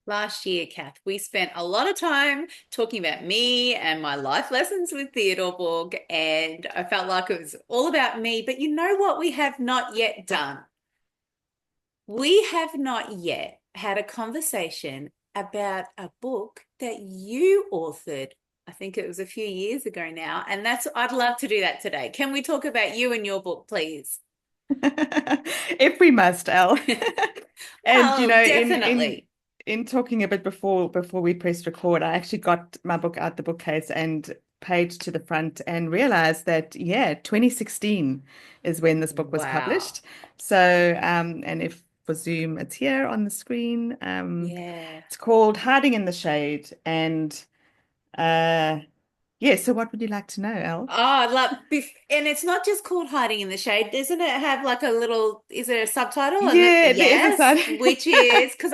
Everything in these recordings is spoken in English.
Last year, Kath, we spent a lot of time talking about me and my life lessons with Theodore Borg, and I felt like it was all about me. But you know what we have not yet done? We have not yet had a conversation about a book that you authored. I think it was a few years ago now, and I'd love to do that today. Can we talk about you and your book, please? If we must, Elle. And Well, in definitely. talking a bit before we pressed record, I actually got my book out the bookcase and page to the front and realized that, yeah, 2016 is when this book was Wow. published. So, and if for Zoom, it's here on the screen. Yeah. It's called Hiding in the Shade. And yeah, so what would you like to know, Elle? Oh, I love, and it's not just called Hiding in the Shade. Doesn't it have like a little, is there a subtitle? And Yeah, there is a yes, sign. which is because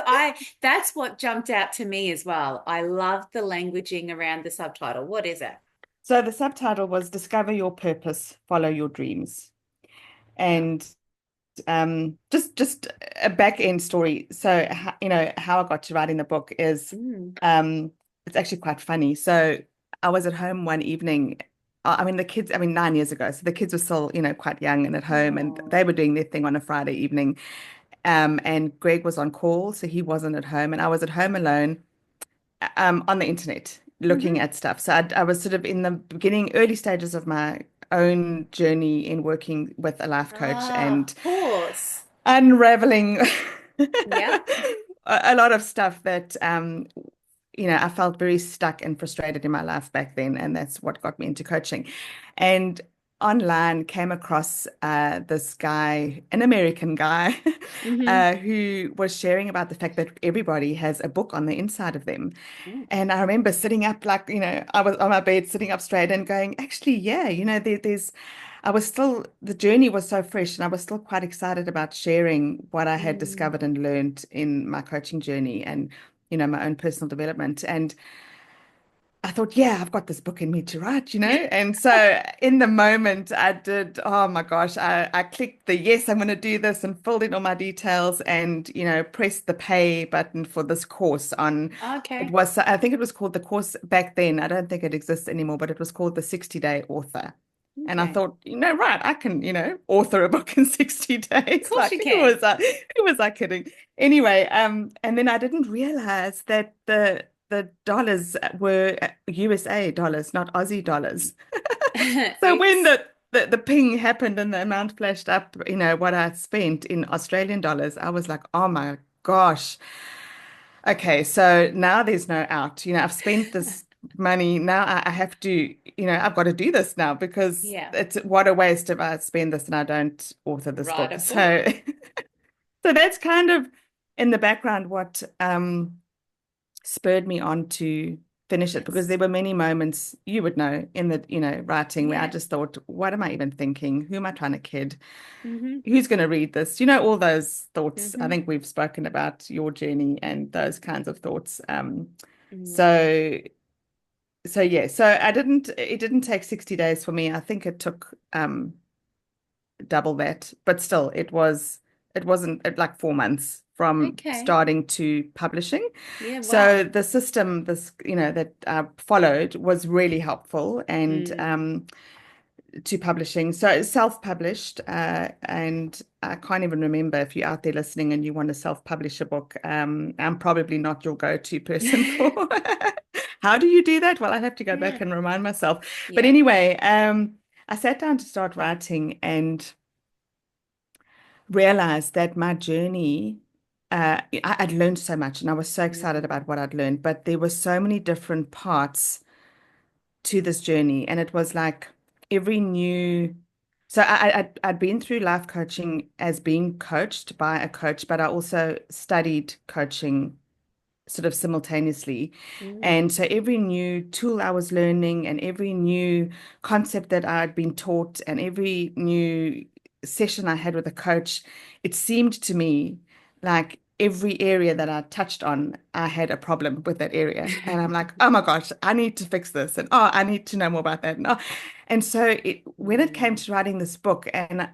that's what jumped out to me as well. I love the languaging around the subtitle. What is it? So the subtitle was Discover Your Purpose, Follow Your Dreams. Oh. And just a back end story. So how I got to writing the book is Mm. it's actually quite funny. So I was at home one evening. I mean the kids, I mean 9 years ago. So the kids were still, quite young and at home and they Oh. were doing their thing on a Friday evening. And Greg was on call, so he wasn't at home and I was at home alone on the internet looking Hmm. at stuff. So I was sort of in the beginning, early stages of my own journey in working with a life coach Ah, and of course. unraveling Yep. a lot of stuff that I felt very stuck and frustrated in my life back then, and that's what got me into coaching. And online came across this guy, an American guy, Hmm. who was sharing about the fact that everybody has a book on the inside of them. Mm. And I remember sitting up, like, I was on my bed sitting up straight and going, actually, yeah, I was still, the journey was so fresh and I was still quite excited about sharing what I had Mm. discovered and learned in my coaching journey and, my own personal development. And I thought, yeah, I've got this book in me to write, And so in the moment I did, oh my gosh, I clicked the yes, I'm going to do this and filled in all my details and, pressed the pay button for this course on, it Okay. was, I think it was called the course back then. I don't think it exists anymore, but it was called the 60-day author. And I Okay. thought, right, I can, author a book in 60 Of days. course Like, you can. who was I kidding? Anyway, and then I didn't realize that the dollars were USA dollars, not Aussie dollars. So when Oops. the ping happened and the amount flashed up, what I spent in Australian dollars, I was like, oh my gosh. Okay, so now there's no out. I've spent this money. Now I have to, I've got to do this now because Yeah. it's what a waste if I spend this and I don't author this Write book. a So book. so that's kind of in the background what spurred me on to finish it because That's, there were many moments you would know in the writing where I yeah. just thought, what am I even thinking? Who am I trying to kid? Hmm. Who's going to read this? All those thoughts. I Hmm. think we've spoken about your journey and those kinds of thoughts. Mm. So so yeah, so it didn't take 60 days for me. I think it took double that, but still it wasn't like 4 months from Okay. starting to publishing. Yeah, So wow. the system that I followed was really helpful and Mm. to publishing. So it's self-published, and I can't even remember if you're out there listening and you want to self-publish a book. I'm probably not your go-to person for how do you do that? Well, I have to go Yeah. back and remind myself. But Yeah. anyway, I sat down to start writing and realized that my journey, I'd learned so much and I was so excited Mm. about what I'd learned, but there were so many different parts to this journey. And it was like every new, so I'd been through life coaching as being coached by a coach, but I also studied coaching sort of simultaneously. Mm. And so every new tool I was learning and every new concept that I'd been taught and every new session I had with a coach, it seemed to me like every area that I touched on, I had a problem with that area. And I'm like, oh my gosh, I need to fix this. And oh, I need to know more about that. And so when it came Mm. to writing this book, and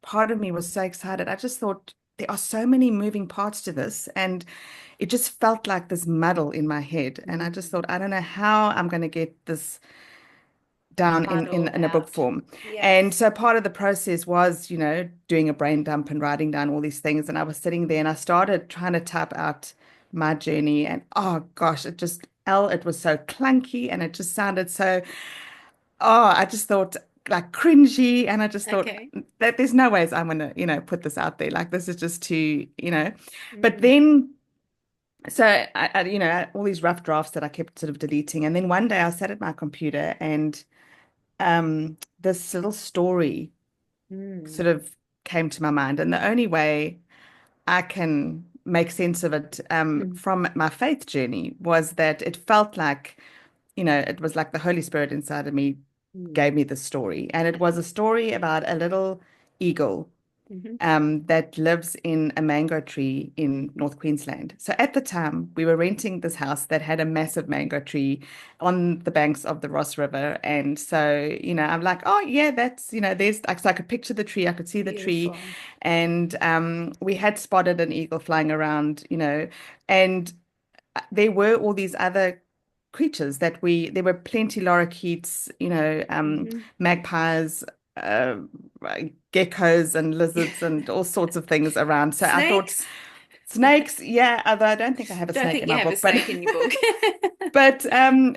part of me was so excited, I just thought, there are so many moving parts to this, and it just felt like this muddle in my head. And I just Mm. thought, I don't know how I'm going to get this down Muddle in a book out. form. And Yes. so part of the process was, doing a brain dump and writing down all these things. And I was sitting there and I started trying to type out my journey. And oh gosh, it was so clunky and it just sounded so, I just thought like cringy. And I just thought Okay. that there's no ways I'm gonna, put this out there. Like this is just too. But Mm. then so all these rough drafts that I kept sort of deleting. And then one day I sat at my computer and this little story Mm. sort of came to my mind. And the only way I can make sense of it Mm. from my faith journey was that it felt like, it was like the Holy Spirit inside of me Mm. gave me the story. And it was Okay. a story about a little eagle Hmm. that lives in a mango tree in North Queensland. So at the time, we were renting this house that had a massive mango tree on the banks of the Ross River. And so, I'm like, oh, yeah, that's, there's like, so I could picture the tree, I could see the tree. Beautiful. And we had spotted an eagle flying around, and there were all these other creatures there were plenty lorikeets, Hmm. magpies, uh, geckos and lizards and all sorts of things around. So I thought Snakes? snakes, yeah, although I don't think I have a Don't snake think in you my have a book, but snake in your book.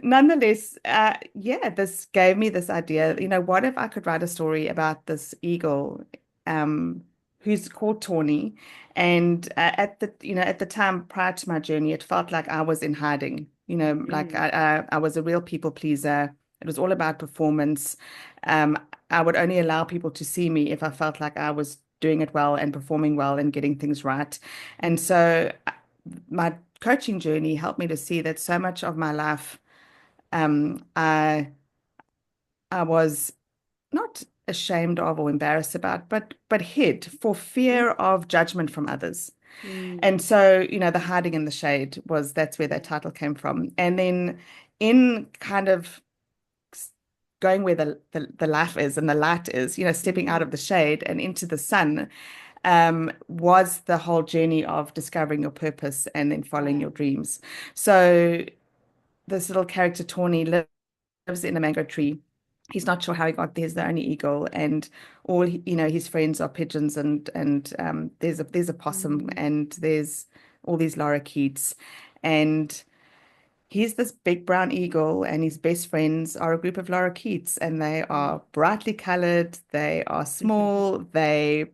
nonetheless, yeah, this gave me this idea, what if I could write a story about this eagle, um, who's called Tawny, and at the time prior to my journey, it felt like I was in hiding, like Mm. I was a real people pleaser. It was all about performance. Um, I would only allow people to see me if I felt like I was doing it well and performing well and getting things right. And Mm. so my coaching journey helped me to see that so much of my life, um, I I was not ashamed of or embarrassed about, but hid for Mm. fear of judgment from others. And Mm. so, the hiding in the shade that's where that title came from. And then in kind of going where the life is and the light is, stepping out Mm. of the shade and into the sun, was the whole journey of discovering your purpose and then following your Wow. dreams. So this little character, Tawny, lives in a mango tree. He's not sure how he got there. He's the only eagle, and his friends are pigeons, and there's a possum, Mm. and there's all these lorikeets, and he's this big brown eagle, and his best friends are a group of lorikeets, and they Mm. are brightly colored, they are small, they,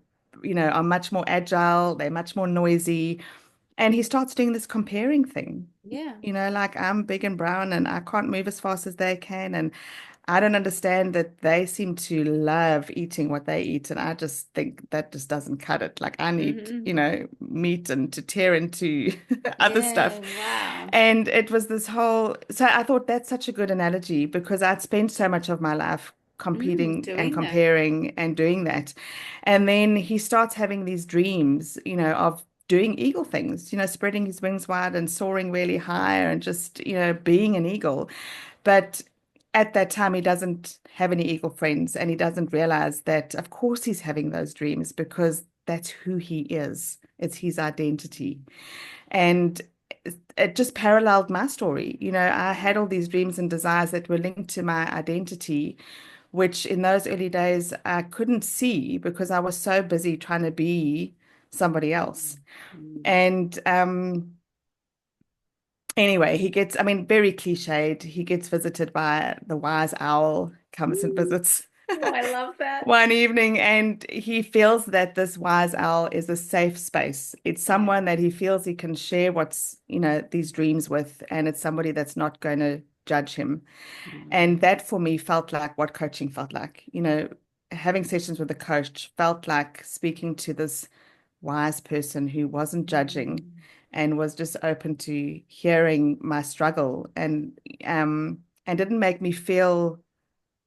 are much more agile, they're much more noisy. And he starts doing this comparing thing. Yeah. Like I'm big and brown and I can't move as fast as they can. And I don't understand that they seem to love eating what they eat. And I just think that just doesn't cut it. Like I need, Hmm. meat and to tear into other stuff. Yeah. Wow. And it was so I thought that's such a good analogy because I'd spent so much of my life Mm. competing and Doing that. comparing and doing that. And then he starts having these dreams, of doing eagle things, spreading his wings wide and soaring really high and just, being an eagle. But at that time, he doesn't have any eagle friends and he doesn't realize that, of course, he's having those dreams because that's who he is. It's his identity. And it just paralleled my story. I had all Wow. these dreams and desires that were linked to my identity, which in those early days I couldn't see because I was so busy trying to be somebody else. Mm. Mm. And anyway, I mean, very cliched, he gets visited by the wise owl, comes and Ooh. visits Oh, I love that. one evening, and he feels that this wise owl is a safe space. It's Yeah. someone that he feels he can share these dreams with, and it's somebody that's not going to judge him. Mm. And that for me felt like what coaching felt like. Having sessions with a coach felt like speaking to this wise person who wasn't judging Mm. and was just open to hearing my struggle and didn't make me feel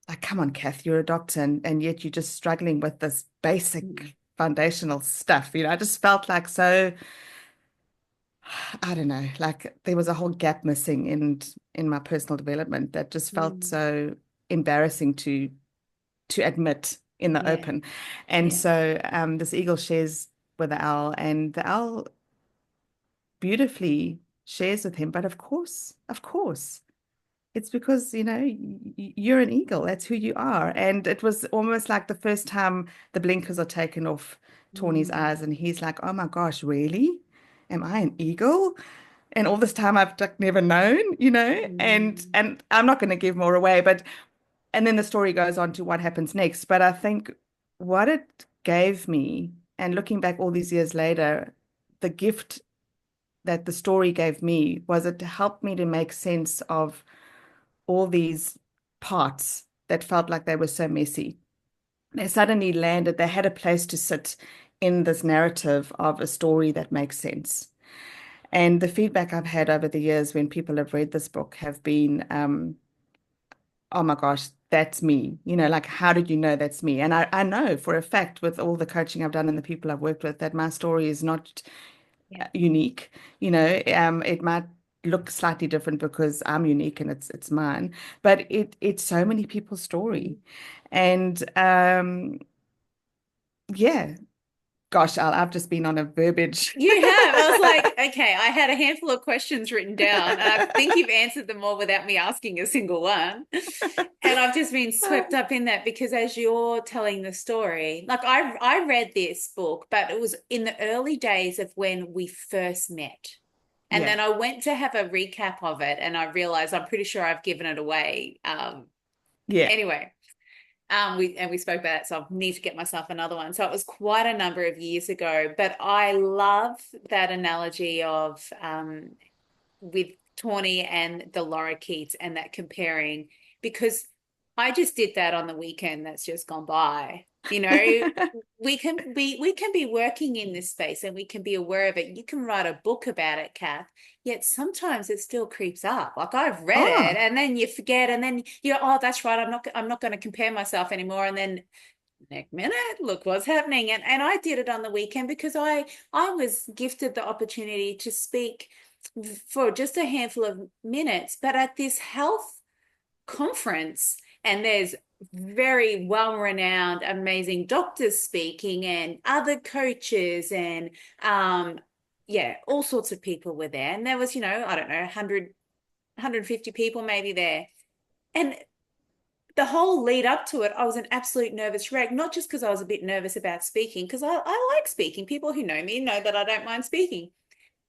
like, come on, Kath, you're a doctor and yet you're just struggling with this Mm. basic foundational stuff. I just felt like so, I don't know, like there was a whole gap missing in my personal development that just felt Mm. so embarrassing to admit in the Yeah. open. And Yeah. so this eagle shares with the owl, and the owl beautifully shares with him. But of course, it's because, you're an eagle. That's who you are. And it was almost like the first time the blinkers are taken off Tawny's Mm, eyes, and he's like, "Oh my gosh, really? Am I an eagle?" And all this time I've like never known, and mm, I'm not going to give more away, but and then the story goes on to what happens next. But I think what it gave me, and looking back all these years later, the gift that the story gave me was it helped me to make sense of all these parts that felt like they were so messy. They suddenly landed, they had a place to sit in this narrative of a story that makes sense. And the feedback I've had over the years when people have read this book have been, oh my gosh, that's me. Like, how did you know that's me? And I know for a fact with all the coaching I've done and the people I've worked with that my story is not yeah. unique. It might look slightly different because I'm unique and it's mine, but it's so many people's story. And yeah, gosh, I've just been on a verbiage. You have. I was like, okay, I had a handful of questions written down, and I think you've answered them all without me asking a single one. And I've just been swept up in that because as you're telling the story, like I read this book, but it was in the early days of when we first met. And Yeah, then I went to have a recap of it, and I realized I'm pretty sure I've given it away. yeah, Anyway, we spoke about it, so I need to get myself another one. So it was quite a number of years ago, but I love that analogy of with Tawny and the lorikeets and that comparing because I just did that on the weekend that's just gone by. We can be working in this space and we can be aware of it. You can write a book about it, Kath. Yet sometimes it still creeps up. Like I've read it oh, and then you forget and then oh, that's right. I'm not going to compare myself anymore. And then next minute, look what's happening. And I did it on the weekend because I was gifted the opportunity to speak for just a handful of minutes, but at this health conference, and there's very well-renowned, amazing doctors speaking and other coaches and yeah, all sorts of people were there. And there was, I don't know, 150 people maybe there. And the whole lead up to it, I was an absolute nervous wreck, not just because I was a bit nervous about speaking, because I like speaking. People who know me know that I don't mind speaking.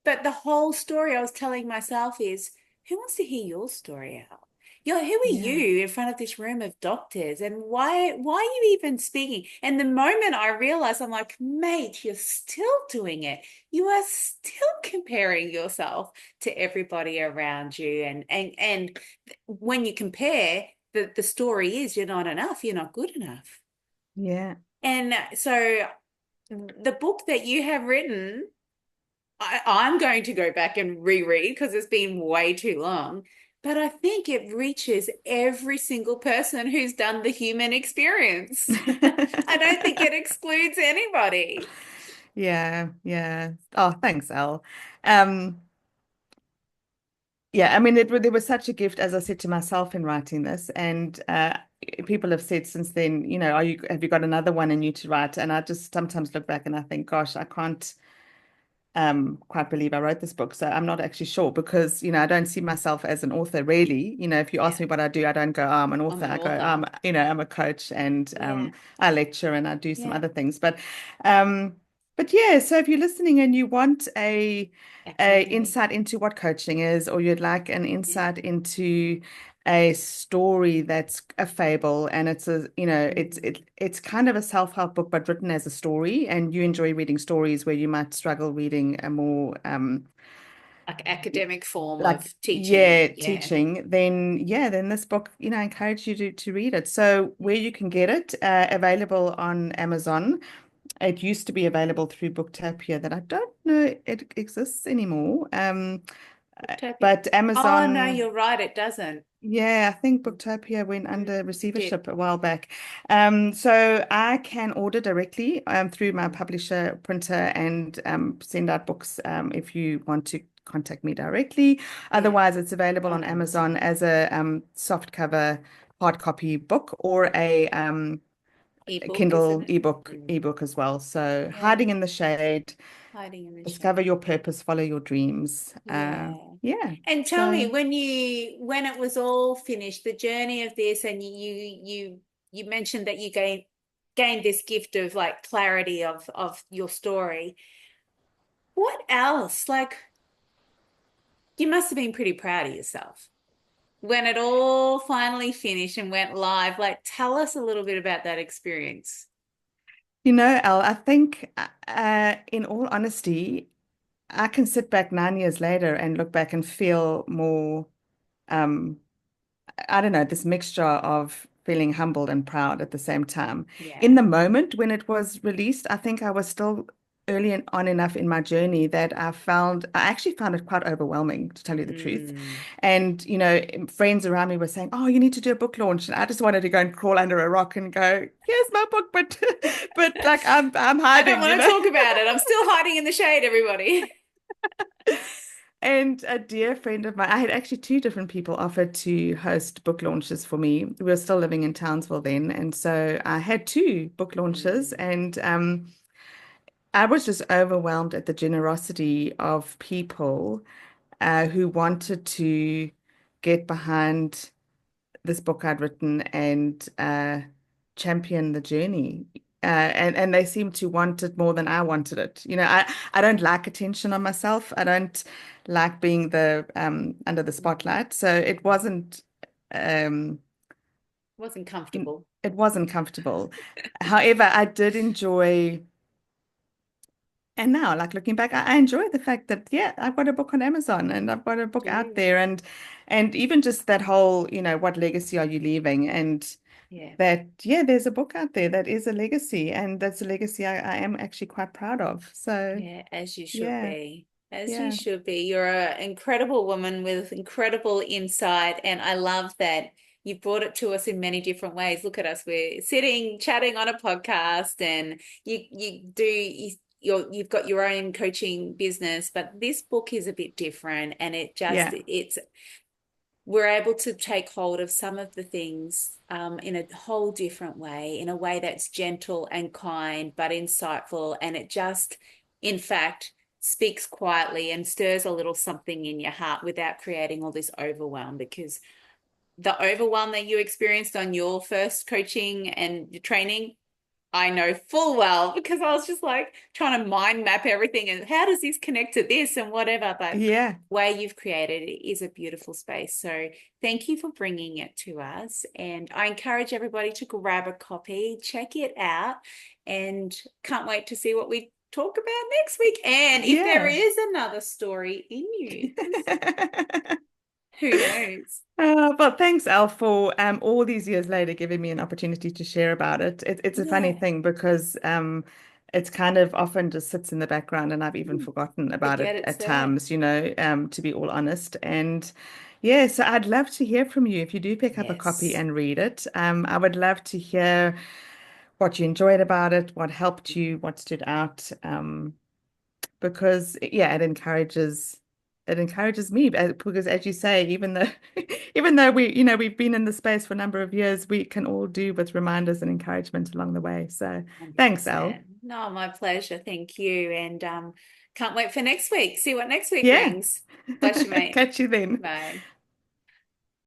But the whole story I was telling myself is, who wants to hear your story out? Who are yeah, you in front of this room of doctors? And why are you even speaking? And the moment I realized, I'm like, mate, you're still doing it. You are still comparing yourself to everybody around you. And when you compare, the story is you're not enough, you're not good enough. yeah, And so the book that you have written I'm going to go back and reread because it's been way too long. But I think it reaches every single person who's done the human experience. I don't think it excludes anybody. yeah, yeah. Oh, thanks, Elle. Um, Yeah, I mean, there was such a gift, as I said to myself in writing this, and people have said since then, have you got another one in you to write? And I just sometimes look back and I think, gosh, I can't quite believe I wrote this book. So I'm not actually sure because, I don't see myself as an author really. If you Yeah, ask me what I do, I don't go, oh, I'm an I'm author. an I go, author. I'm a coach and Yeah, I lecture and I do some yeah, other things. Um, but yeah, so if you're listening and you want a absolutely. insight into what coaching is, or you'd like an Yeah. insight into a story that's a fable and it's a Mm. it's kind of a self-help book but written as a story and you enjoy reading stories where you might struggle reading a more Like academic form like of teaching. yeah Yeah, teaching then this book I encourage you to read it. So where you can get it, available on Amazon. It used to be available through Booktopia that I don't know it exists anymore, Booktopia. but Oh no, Amazon. you're right, it doesn't. Yeah, I think Mm, Booktopia went under it did. receivership a while back. So I can order directly through my Mm, publisher printer and send out books if you want to contact me directly. yeah, Otherwise, it's available on on Amazon Amazon. as a soft cover hard copy book or a Ebook, isn't Kindle it? Mm. ebook as well. So Yeah, Hiding in the Shade, hiding in the Discover shade. Your Purpose, Follow Your Dreams. Yeah. Yeah. And tell me, So, when it was all finished, the journey of this, and you mentioned that you gained this gift of like clarity of your story. What else? Like, you must have been pretty proud of yourself when it all finally finished and went live. Like, tell us a little bit about that experience. Elle, I think, in all honesty, I can sit back 9 years later and look back and feel more, um, I don't know, this mixture of feeling humbled and proud at the same time. In Yeah. the moment when it was released, I think I was still early on enough in my journey that I actually found it quite overwhelming, to tell you the truth. Mm. And, friends around me were saying, "Oh, you need to do a book launch." And I just wanted to go and crawl under a rock and go, "Here's my book," but but like I'm I don't hiding, want to talk about it. I'm still hiding in the shade, everybody. And a dear friend of mine, I had actually two different people offered to host book launches for me. We were still living in Townsville then. And so I had two book launches, Mm. and I was just overwhelmed at the generosity of people who wanted to get behind this book I'd written and champion the journey. And they seemed to want it more than I wanted it. I don't like attention on myself. I don't like being the under the Mm. spotlight. So um, Wasn't comfortable. it wasn't comfortable. However, I did enjoy. And now, like looking back, I enjoy the fact that yeah, I've got a book on Amazon and I've got a book out Good. there, and even just that whole, what legacy are you leaving? And Yeah. that yeah, there's a book out there that is a legacy, and that's a legacy I am actually quite proud of. So Yeah, as you should yeah, be. As you yeah, should be. You're an incredible woman with incredible insight, and I love that you brought it to us in many different ways. Look at us. We're sitting, chatting on a podcast, and you've got your own coaching business, but this book is a bit different, and yeah, it's we're able to take hold of some of the things in a whole different way, in a way that's gentle and kind, but insightful. And it just, in fact, speaks quietly and stirs a little something in your heart without creating all this overwhelm. Because the overwhelm that you experienced on your first coaching and training, I know full well because I was just like trying to mind map everything and how does this connect to this and whatever. But yeah, way you've created it is a beautiful space. So thank you for bringing it to us. And I encourage everybody to grab a copy, check it out, and can't wait to see what we talk about next week. And if there yeah. is another story in you, who knows? But thanks, Al, for all these years later giving me an opportunity to share about it. It's a funny Yeah, thing because it's kind of often just sits in the background, and I've even forgotten but about yet it it's at there. times, to be all honest. And yeah, so I'd love to hear from you if you do pick up a copy Yes. and read it. I would love to hear what you enjoyed about it, what helped you, what stood out. Because yeah, it encourages me because as you say, even though even though we've been in the space for a number of years, we can all do with reminders and encouragement along the way. So thanks, Elle. 100%. No, my pleasure. Thank you. And can't wait for next week. See what next week Yeah. brings. Bless you, mate. Catch you then. Bye.